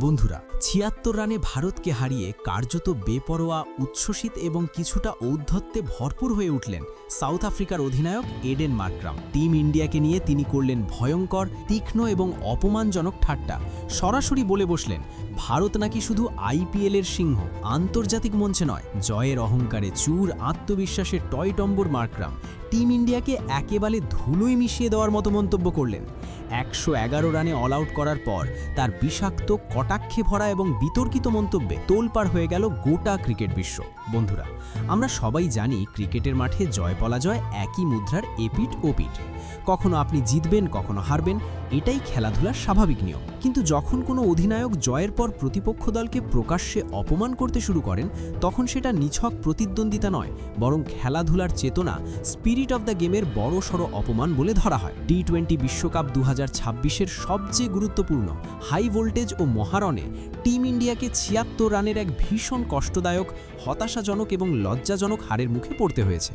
বন্ধুরা ৭৬ রানে ভারতকে হারিয়ে কার্যত বেপরোয়া উচ্ছ্বসিত এবং কিছুটা ঔদ্ধত্যে ভরপুর হয়ে উঠলেন সাউথ আফ্রিকার অধিনায়ক এডেন মার্ক্রাম। টিম ইন্ডিয়াকে নিয়ে তিনি করলেন ভয়ঙ্কর, তীক্ষ্ণ এবং অপমানজনক ঠাট্টা। সরাসরি বলে বসলেন ভারত নাকি শুধু আইপিএলের সিংহ, আন্তর্জাতিক মঞ্চে নয়। জয়ের অহংকারে চূর, আত্মবিশ্বাসে টয়টম্বুর মার্ক্রাম টিম ইন্ডিয়াকে একেবারে ধুলোয় মিশিয়ে দেওয়ার মতো মন্তব্য করলেন। ১১১ রানে অল আউট করার পর তার বিষাক্ত, কটাক্ষে ভরা এবং বিতর্কিত মন্তব্যে তোলপাড় হয়ে গেল গোটা ক্রিকেট বিশ্ব। বন্ধুরা, আমরা সবাই জানি ক্রিকেটের মাঠে জয়-পরাজয় একই মুদ্রার এপিঠ ওপিঠ। কখনো আপনি জিতবেন, কখনো হারবেন, এটাই খেলাধুলার স্বাভাবিক নিয়ম। কিন্তু যখন কোনো অধিনায়ক জয়ের পর প্রতিপক্ষ দলকে প্রকাশ্যে অপমান করতে শুরু করেন, তখন সেটা নিছক প্রতিদ্বন্দ্বিতা নয়, বরং খেলাধুলার চেতনা, স্পিরিট অব দ্য গেমের বড়সড় অপমান বলে ধরা হয়। টি-20 বিশ্বকাপ ২০২৬-এর সবচেয়ে গুরুত্বপূর্ণ হাই ভোল্টেজ ও মহারণে টিম ইন্ডিয়াকে ৭৬ রানের এক ভীষণ কষ্টদায়ক, হতাশাজনক এবং লজ্জাজনক হারের মুখে পড়তে হয়েছে।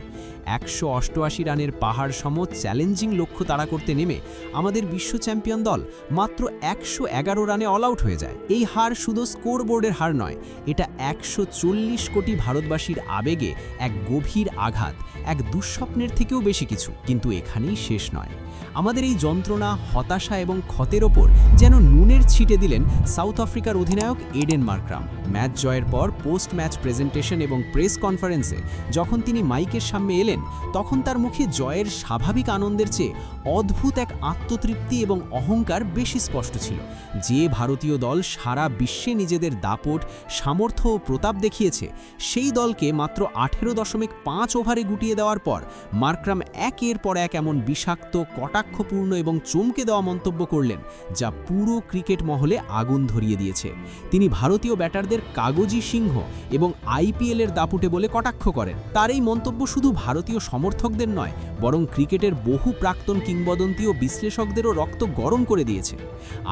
১৮৮ রানের পাহাড় সম চ্যালেঞ্জিং লক্ষ্য তাড়া করতে নেমে আমাদের বিশ্ব চ্যাম্পিয়ন দল মাত্র ১১১ রানে অল আউট হয়ে যায়। এই হার শুধু স্কোরবোর্ডের হার নয়, এটা ১৪০ কোটি ভারতবাসীর আবেগে এক গভীর আঘাত, এক দুঃস্বপ্নের থেকেও বেশি কিছু। কিন্তু এখানেই শেষ নয়। আমাদের এই যন্ত্রণা, হতাশা এবং ক্ষতের ওপর যেন নুনের ছিটে দিলেন সাউথ আফ্রিকার অধিনায়ক এডেন মার্ক্রাম। ম্যাচ জয়ের পর পোস্ট ম্যাচ প্রেজেন্টেশন এবং প্রেস কনফারেন্সে যখন তিনি মাইকের সামনে এলেন, তখন তার মুখে জয়ের স্বাভাবিক আনন্দের চেয়ে অদ্ভুত এক আত্মতৃপ্তি এবং অহংকার বেশি স্পষ্ট ছিল। যে ভারতীয় দল সারা বিশ্বে নিজেদের দাপট, সামর্থ্য ও প্রতাপ দেখিয়েছে, সেই দলকে মাত্র ১৮.৫ ওভারে গুটিয়ে দেওয়ার পর মার্ক্রাম একের পর এক এমন বিষাক্ত, কটাক্ষপূর্ণ এবং চমকে দেওয়া মন্তব্য করলেন, যা পুরো ক্রিকেট মহলে আগুন ধরিয়ে দিয়েছে। তিনি ভারতীয় ব্যাটারদের কাগজি সিংহ এবং আইপিএলের দাপুটে বলে কটাক্ষ করেন। তার এই মন্তব্য শুধু ভারতীয় সমর্থকদের নয়, বরং ক্রিকেটের বহু প্রাক্তন কিংবদন্তি ও বিশ্লেষকদেরও রক্ত গরম করে দিয়েছে।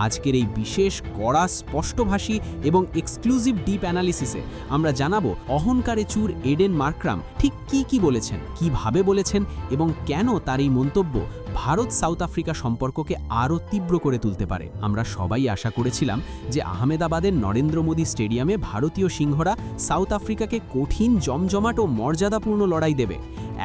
আজকের এই বিশেষ, কড়া, স্পষ্টভাষী এবং এক্সক্লুসিভ ডিপ অ্যানালিসিসে আমরা জানাবো অহংকারে চূর এডেন মার্ক্রাম ঠিক কি বলেছেন, কিভাবে বলেছেন এবং কেন তার এই মন্তব্য ভারত সাউথ আফ্রিকা সম্পর্ককে আরও তীব্র করে তুলতে পারে। আমরা সবাই আশা করেছিলাম যে আহমেদাবাদের নরেন্দ্র মোদী স্টেডিয়ামে ভারতীয় সিংহরা সাউথ আফ্রিকাকে কঠিন, জমজমাট ও মর্যাদাপূর্ণ লড়াই দেবে।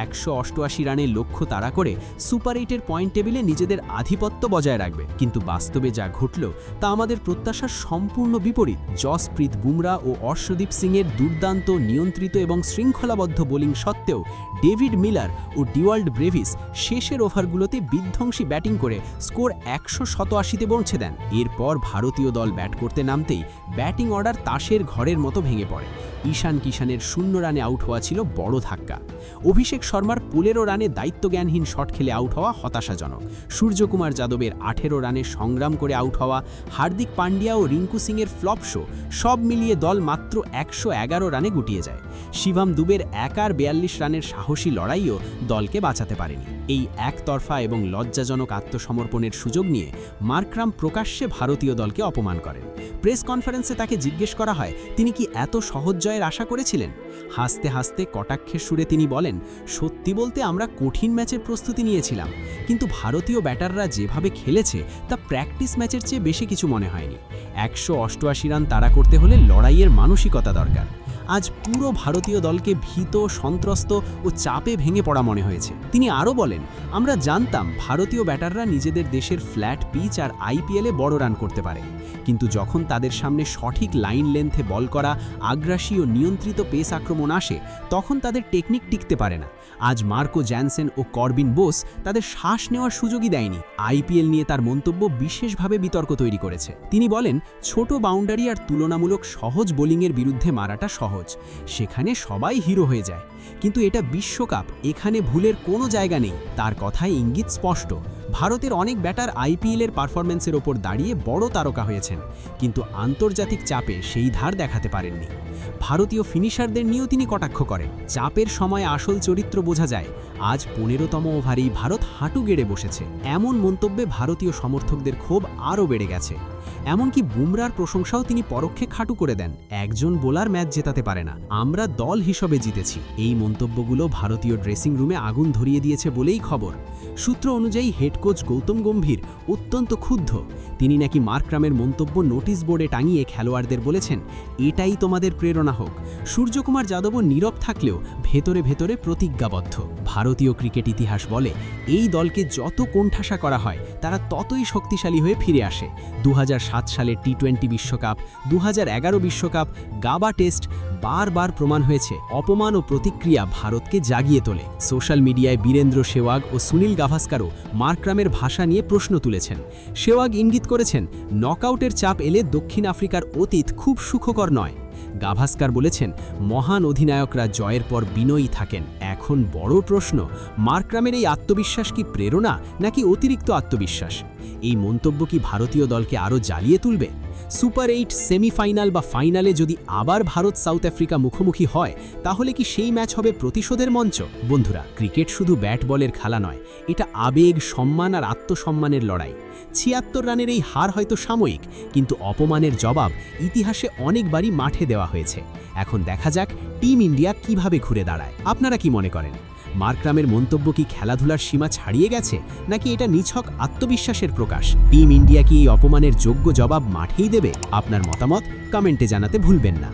১৮৮ রানের লক্ষ্য তাড়া করে সুপার ৮-এর পয়েন্ট টেবিলে নিজেদের আধিপত্য বজায় রাখবে। কিন্তু বাস্তবে যা ঘটল তা আমাদের প্রত্যাশার সম্পূর্ণ বিপরীত। জসপ্রীত বুমরা ও অর্শদীপ সিংয়ের দুর্দান্ত, নিয়ন্ত্রিত এবং শৃঙ্খলাবদ্ধ বোলিং সত্ত্বেও ডেভিড মিলার ও ডিওয়াল্ড ব্রেভিস শেষের ওভারগুলোতে বিধ্বংসী ব্যাটিং করে স্কোর ১৮৭-তে পৌঁছে দেন। এরপর ভারতীয় দল ব্যাট করতে নামতেই ব্যাটিং অর্ডার তাসের ঘরের মতো ভেঙে পড়ে। ঈশান কিষানের ০ রানে আউট হওয়া ছিল বড় ধাক্কা। অভিষেক শর্মার ১৫ রানে দায়িত্বজ্ঞানহীন শট খেলে আউট হওয়া হতাশাজনক। সূর্যকুমার যাদবের ১৮ রানে সংগ্রাম করে আউট হওয়া, হার্দিক পান্ডিয়া ও রিঙ্কু সিংয়ের ফ্লপ শো, সব মিলিয়ে দল মাত্র ১১১ রানে গুটিয়ে যায়। শিবম দুবের একার ৪২ রানের সাহসী লড়াইও দলকে বাঁচাতে পারেনি। এই একতরফা এবং লজ্জাজনক আত্মসমর্পণের সুযোগ নিয়ে মার্ক্রাম প্রকাশ্যে ভারতীয় দলকে অপমান করেন। প্রেস কনফারেন্সে তাকে জিজ্ঞেস করা হয় তিনি কি এত সহজ জয়ের আশা করেছিলেন। হাসতে হাসতে কটাক্ষের সুরে তিনি বলেন, সত্যি বলতে আমরা কঠিন ম্যাচের প্রস্তুতি নিয়েছিলাম, কিন্তু ভারতীয় ব্যাটাররা যেভাবে খেলেছে তা প্র্যাকটিস ম্যাচের চেয়ে বেশি কিছু মনে হয়নি। ১৮৮ রান তাড়া করতে হলে লড়াইয়ের মানসিকতা দরকার। আজ পুরো ভারতীয় দলকে ভীত, সন্ত্রস্ত ও চাপে ভেঙে পড়া মনে হয়েছে। তিনি আরও বলেন, আমরা জানতাম ভারতীয় ব্যাটাররা নিজেদের দেশের ফ্ল্যাট পিচ আর আইপিএলে বড় রান করতে পারে, কিন্তু যখন তাদের সামনে সঠিক লাইন লেন্থে বল করা, আগ্রাসী ও নিয়ন্ত্রিত পেস আক্রমণ আসে, তখন তাদের টেকনিক টিকতে পারে না। আজ মার্কো জ্যানসেন ও করবিন বোস তাদের শ্বাস নেওয়ার সুযোগই দেয়নি। আইপিএল নিয়ে তার মন্তব্য বিশেষভাবে বিতর্ক তৈরি করেছে। তিনি বলেন, ছোট বাউন্ডারি আর তুলনামূলক সহজ বোলিংয়ের বিরুদ্ধে মারাটা সহজ, সেখানে সবাই হিরো হয়ে যায়, কিন্তু এটা বিশ্বকাপ, এখানে ভুলের কোনো জায়গা নেই। তার কথায় ইঙ্গিত স্পষ্ট, ভারতের অনেক ব্যাটার আইপিএলের পারফরম্যান্সের ওপর দাঁড়িয়ে বড় তারকা হয়েছেন, কিন্তু আন্তর্জাতিক চাপে সেই ধার দেখাতে পারেননি। ভারতীয় ফিনিশারদের নিয়েও তিনি কটাক্ষ করেন। চাপের সময় আসল চরিত্র বোঝা যায়। আজ ১৫তম ওভারেই ভারত হাঁটু গেড়ে বসেছে। এমন মন্তব্যে ভারতীয় সমর্থকদের ক্ষোভ আরও বেড়ে গেছে। এমনকি বুমরার প্রশংসাও তিনি পরোক্ষে খাটু করে দেন, একজন বোলার ম্যাচ জেতাতে পারে না, আমরা দল হিসেবে জিতেছি। এই মন্তব্যগুলো ভারতীয় ড্রেসিং রুমে আগুন ধরিয়ে দিয়েছে বলেই খবর। সূত্র অনুযায়ী হেড কোচ গৌতম গম্ভীর অত্যন্ত ক্ষুব্ধ। তিনি নাকি মার্করামের মন্তব্য নোটিশ বোর্ডে টাঙিয়ে খেলোয়াড়দের বলেছেন, এটাই তোমাদের প্রেরণা হোক। সূর্যকুমার যাদবও নীরব থাকলেও ভেতরে ভেতরে প্রতিজ্ঞাবদ্ধ। ভারতীয় ক্রিকেট ইতিহাস বলে, এই দলকে যত কোণঠাসা করা হয় তারা ততই শক্তিশালী হয়ে ফিরে আসে। 2007 সালের টি20 বিশ্বকাপ, 2011 বিশ্বকাপ, গাবা টেস্ট, বারবার প্রমাণ হয়েছে অপমান ও প্রতিক্রিয়া ভারতকে জাগিয়ে তোলে। সোশ্যাল মিডিয়ায় বীরেন্দ্র সেহওয়াগ ও সুনীল গাভাস্কারও মার্করামের ভাষা নিয়ে প্রশ্ন তুলেছেন। সেহওয়াগ ইঙ্গিত করেছেন, নকআউটের চাপ এলে দক্ষিণ আফ্রিকার অতীত খুব সুখকর নয়। গাভাস্কার বলেছেন, মহান অধিনায়করা জয়ের পর বিনয়ী থাকেন। এখন বড় প্রশ্ন, মার্করামের এই আত্মবিশ্বাস কি প্রেরণা নাকি অতিরিক্ত আত্মবিশ্বাস? এই মন্তব্য কি ভারতীয় দলকে আরও জ্বালিয়ে তুলবে? সুপার 8 সেমিফাইনাল বা ফাইনালে যদি আবার ভারত সাউথ আফ্রিকা মুখোমুখি হয়, তাহলে কি সেই ম্যাচ হবে প্রতিশোধের মঞ্চ? বন্ধুরা, ক্রিকেট শুধু ব্যাট বলের খেলা নয়, এটা আবেগ, সম্মান আর আত্মসম্মানের লড়াই। ৭৬ রানের এই হার হয়তো সাময়িক, কিন্তু অপমানের জবাব ইতিহাসে অনেকবারই মাঠে দেওয়া হয়েছে। এখন দেখা যাক টিম ইন্ডিয়া কিভাবে ঘুরে দাঁড়ায়। আপনারা কি মনে করেন? মার্করামের মন্তব্য কি খেলাধুলার সীমা ছাড়িয়ে গেছে, নাকি এটা নিছক আত্মবিশ্বাসের প্রকাশ? টিম ইন্ডিয়া কি এই অপমানের যোগ্য জবাব মাঠেই দেবে? আপনার মতামত কমেন্টে জানাতে ভুলবেন না।